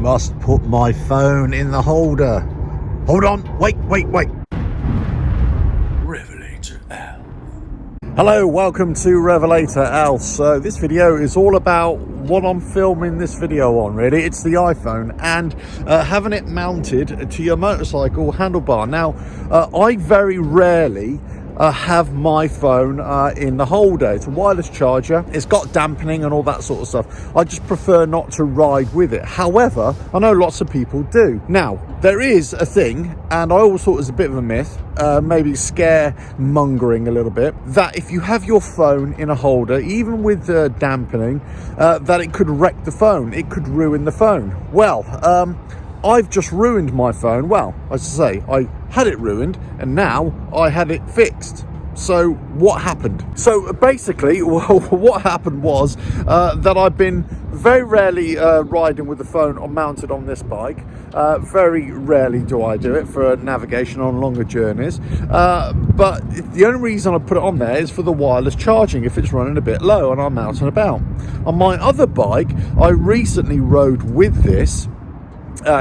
must put my phone in the holder. Hold on, wait. RevelatorAlf. Hello, welcome to RevelatorAlf. So this video is all about what I'm filming this video on, really. It's the iPhone and having it mounted to your motorcycle handlebar. Now, I very rarely have my phone in the holder. It's a wireless charger. It's got dampening and all that sort of stuff. I just prefer not to ride with it. However, I know lots of people do. Now, there is a thing, and I always thought it was a bit of a myth, maybe scaremongering a little bit, that if you have your phone in a holder, even with dampening, that it could wreck the phone. It could ruin the phone. Well, I've just ruined my phone. Well, as I say, I had it ruined and now I had it fixed. So what happened? So basically, what happened was that I've been very rarely riding with the phone mounted on this bike. Very rarely do I do it for navigation on longer journeys. But the only reason I put it on there is for the wireless charging if it's running a bit low and I'm out and about. On my other bike, I recently rode with this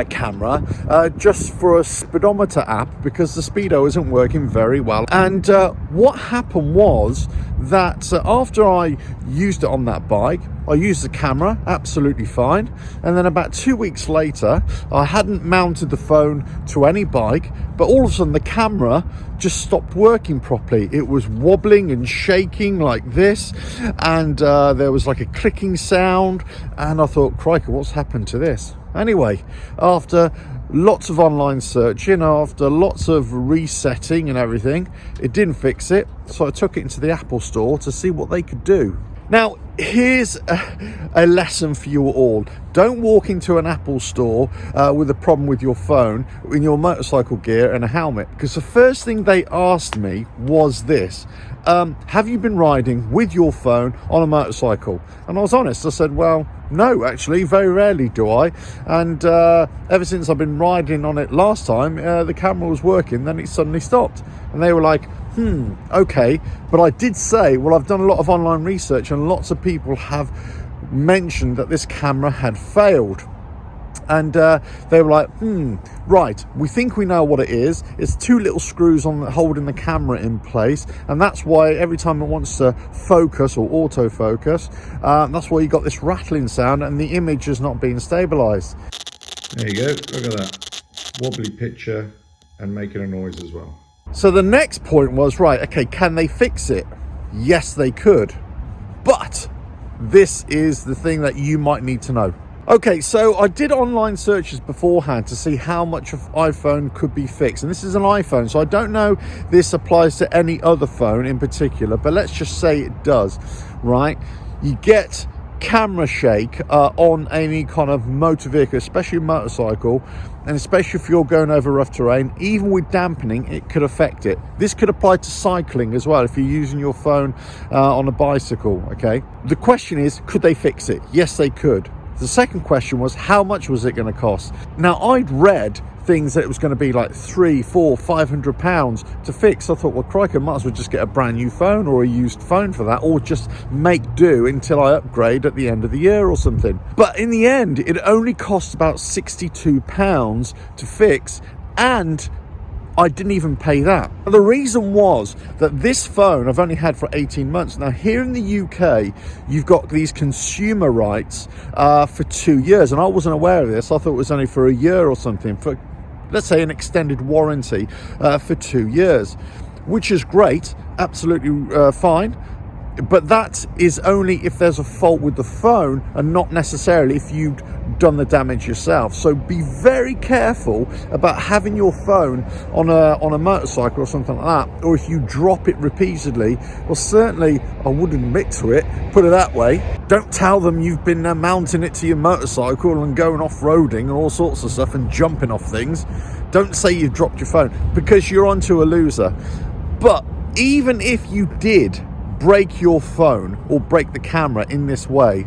camera just for a speedometer app because the speedo isn't working very well. And what happened was that after I used it on that bike, I used the camera absolutely fine, and then about 2 weeks later I hadn't mounted the phone to any bike, but all of a sudden the camera just stopped working properly. It was wobbling and shaking like this, and there was like a clicking sound, and I thought, crikey, what's happened to this? Anyway, after lots of online searching, after lots of resetting and everything, it didn't fix it. So I took it into the Apple store to see what they could do. Now, here's a lesson for you all. Don't walk into an Apple store with a problem with your phone, in your motorcycle gear and a helmet. Because the first thing they asked me was this. Have you been riding with your phone on a motorcycle? And I was honest. I said, well, no, actually, very rarely do I. And ever since I've been riding on it last time, the camera was working, then it suddenly stopped. And they were like, okay. But I did say, well, I've done a lot of online research and lots of people have mentioned that this camera had failed. And they were like, right, we think we know what it is. It's two little screws on holding the camera in place, and that's why every time it wants to focus or autofocus, that's why you got this rattling sound and the image is not being stabilized. There you go, look at that. Wobbly picture and making a noise as well. So the next point was, right, okay, can they fix it? Yes, they could. But this is the thing that you might need to know. Okay, so I did online searches beforehand to see how much of iPhone could be fixed. And this is an iPhone, so I don't know this applies to any other phone in particular, but let's just say it does, right? You get camera shake on any kind of motor vehicle, especially a motorcycle, and especially if you're going over rough terrain. Even with dampening, it could affect it. This could apply to cycling as well if you're using your phone on a bicycle. Okay, the question is, could they fix it? Yes, they could. The second question was, how much was it going to cost? Now, I'd read things that it was going to be like £300, £400, £500 to fix. I thought, well, crikey, I might as well just get a brand new phone or a used phone for that, or just make do until I upgrade at the end of the year or something. But in the end, it only cost about £62 to fix, and I didn't even pay that. The reason was that this phone I've only had for 18 months. Now, here in the UK, you've got these consumer rights for 2 years, and I wasn't aware of this. I thought it was only for a year or something, for, let's say, an extended warranty for 2 years, which is great, absolutely fine. But that is only if there's a fault with the phone and not necessarily if you've done the damage yourself. So be very careful about having your phone on a motorcycle or something like that, or if you drop it repeatedly. Well, certainly I wouldn't admit to it, put it that way. Don't tell them you've been mounting it to your motorcycle and going off-roading and all sorts of stuff and jumping off things. Don't say you've dropped your phone, because you're onto a loser. But even if you did break your phone or break the camera in this way,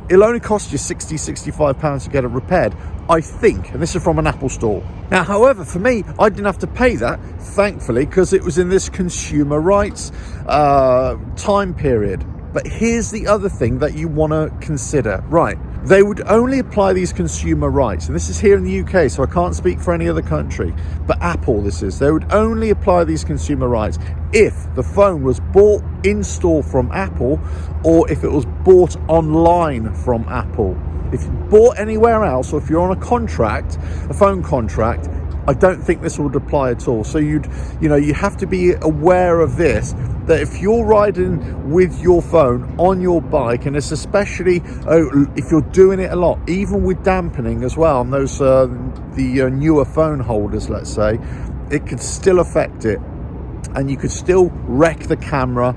it'll only cost you £60-65 to get it repaired, I think, and this is from an Apple store. Now, however, for me, I didn't have to pay that, thankfully, because it was in this consumer rights time period. But here's the other thing that you want to consider. Right, They would only apply these consumer rights, and this is here in the UK, so I can't speak for any other country, but Apple this is. They would only apply these consumer rights if the phone was bought in store from Apple, or if it was bought online from Apple. If you bought anywhere else, or if you're on a contract, a phone contract, I don't think this would apply at all. So you have to be aware of this, that if you're riding with your phone on your bike, and it's especially if you're doing it a lot, even with dampening as well on those the newer phone holders, let's say, it could still affect it, and you could still wreck the camera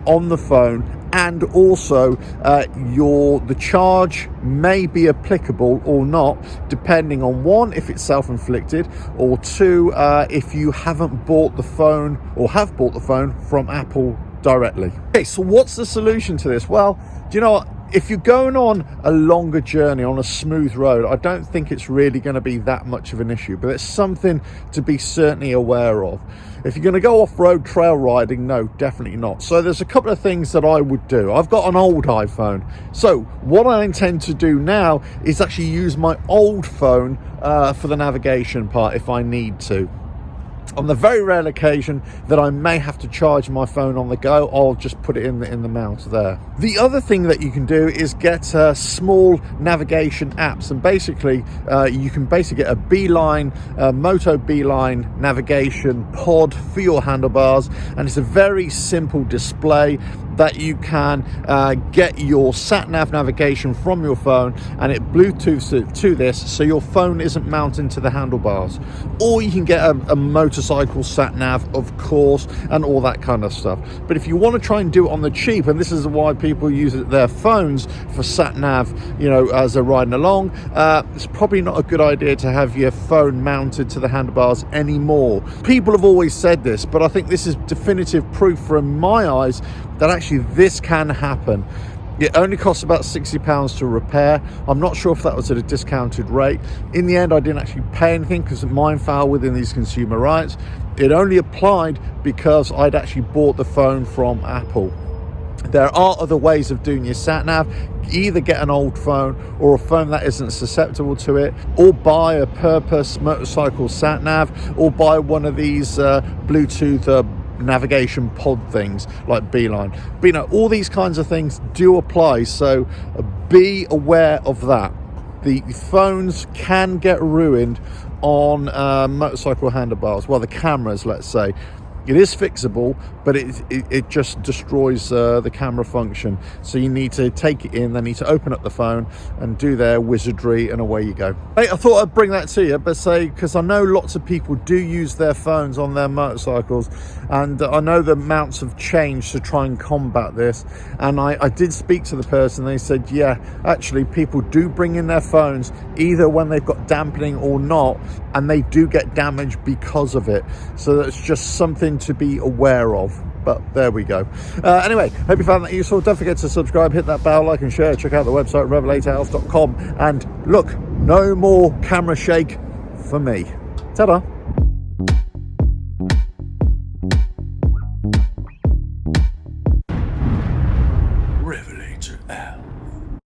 on the phone. And also the charge may be applicable or not, depending on, one, if it's self-inflicted, or two, if you haven't bought the phone or have bought the phone from Apple directly. Okay, so what's the solution to this? Well, do you know what? If you're going on a longer journey on a smooth road, I don't think it's really going to be that much of an issue, but it's something to be certainly aware of. If you're going to go off-road trail riding, no, definitely not. So there's a couple of things that I would do. I've got an old iPhone. So what I intend to do now is actually use my old phone for the navigation part if I need to. On the very rare occasion that I may have to charge my phone on the go, I'll just put it in the mount there. The other thing that you can do is get small navigation apps, and basically you can basically get a Beeline, Moto Beeline navigation pod for your handlebars, and it's a very simple display that you can get your sat-nav navigation from your phone, and it Bluetooths it to this, so your phone isn't mounted to the handlebars. Or you can get a motorcycle sat-nav, of course, and all that kind of stuff. But if you want to try and do it on the cheap, and this is why people use their phones for sat-nav, as they're riding along, it's probably not a good idea to have your phone mounted to the handlebars anymore. People have always said this, but I think this is definitive proof from my eyes that actually this can happen. It only costs about £60 to repair. I'm not sure if that was at a discounted rate. In the end, I didn't actually pay anything because mine fell within these consumer rights. It only applied because I'd actually bought the phone from Apple. There are other ways of doing your sat-nav. Either get an old phone or a phone that isn't susceptible to it, or buy a purpose motorcycle sat-nav, or buy one of these Bluetooth navigation pod things like Beeline. But all these kinds of things do apply, so be aware of that. The phones can get ruined on motorcycle handlebars, well, the cameras, let's say. It is fixable, but it just destroys the camera function. So you need to take it in, then need to open up the phone and do their wizardry, and away you go. Hey, I thought I'd bring that to you, but because I know lots of people do use their phones on their motorcycles, and I know the mounts have changed to try and combat this. And I did speak to the person. They said, yeah, actually people do bring in their phones either when they've got dampening or not, and they do get damaged because of it. So that's just something to be aware of. But there we go. Anyway, hope you found that useful. Don't forget to subscribe, hit that bell, like and share. Check out the website RevelatorAlf.com, and look, no more camera shake for me. Ta-da.